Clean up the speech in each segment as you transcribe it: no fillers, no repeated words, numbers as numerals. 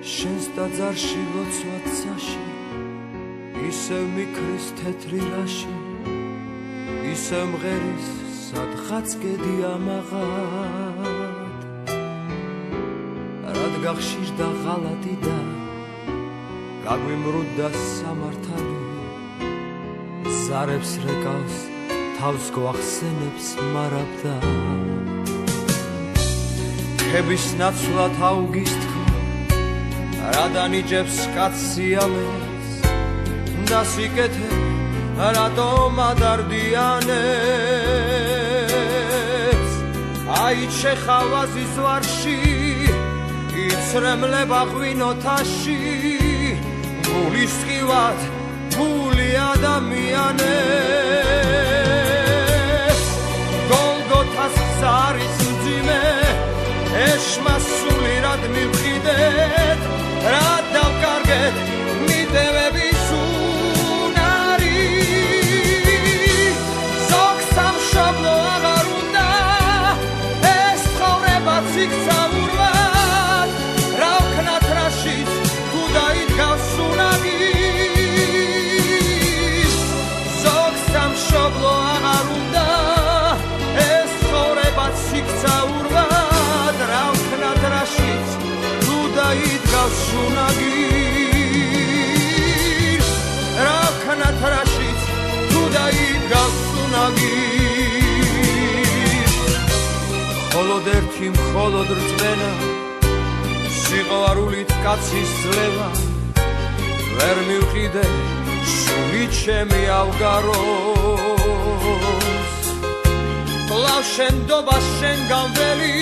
შენს ტაძარში ლოცვაცაში ისევ მიქრის თეთრი რაში ისევ მღერის სადღაც გედი ამაღად რად გახშირდა ღალატი და გაგვიმრუდდა სამართალი ზარებს რეკავს თავს გვახსენებს მარაბდა ხების ნაცვლად აუგის თქმა რად ანიჭებს კაცს სიამეს და სიკეთე რატომ ადარდიანებს აიჩე ხავაზის ვარში იცრემლება ღვინოთაში გულის სკივად გული ადამიანებს გოლგოთას გზარის მძიმე ეშმასული რად მივყიდეთ რად დავკარგეთ მიტევების უნარი ზოგ სამშობლო აღარ უნდა ეს ცხოვრებაც იქცაურვად რა ვქნათ რაშიც თუ დაიდგავს უნარი ზოგ სამშობლო აღარ უნდა ეს ცხოვრებაც იქცაურვად რა ვქნათ რაშიც თუ დაიდგავს უნარი რა ვქნათ რაშიც თუ დაიდგავს უნარი მხოლოდ ერთი მხოლოდ რწმენა სიყვარულით კაცის ძლევა ვერ მივყიდე შური ჩემი ავგაროს კვლავ შენდობა შენ გამველი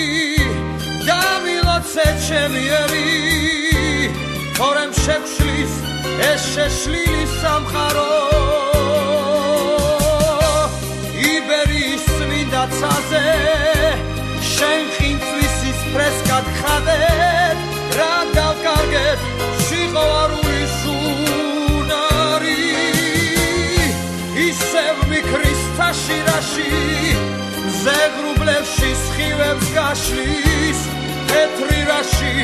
გამილოცე ჩემი ერი თორემ შეგვშლის ეს შეშლილი სამყარო იბერიის წმინდა ცაზე შენ ხინწვისის ფრესკად ხადეთ რა დავკარგეთ სიყვარულის უნარი ისევ მიქრის თაში რაში ზეღრუბლებში სხივებს გაშლის თეთრი რაში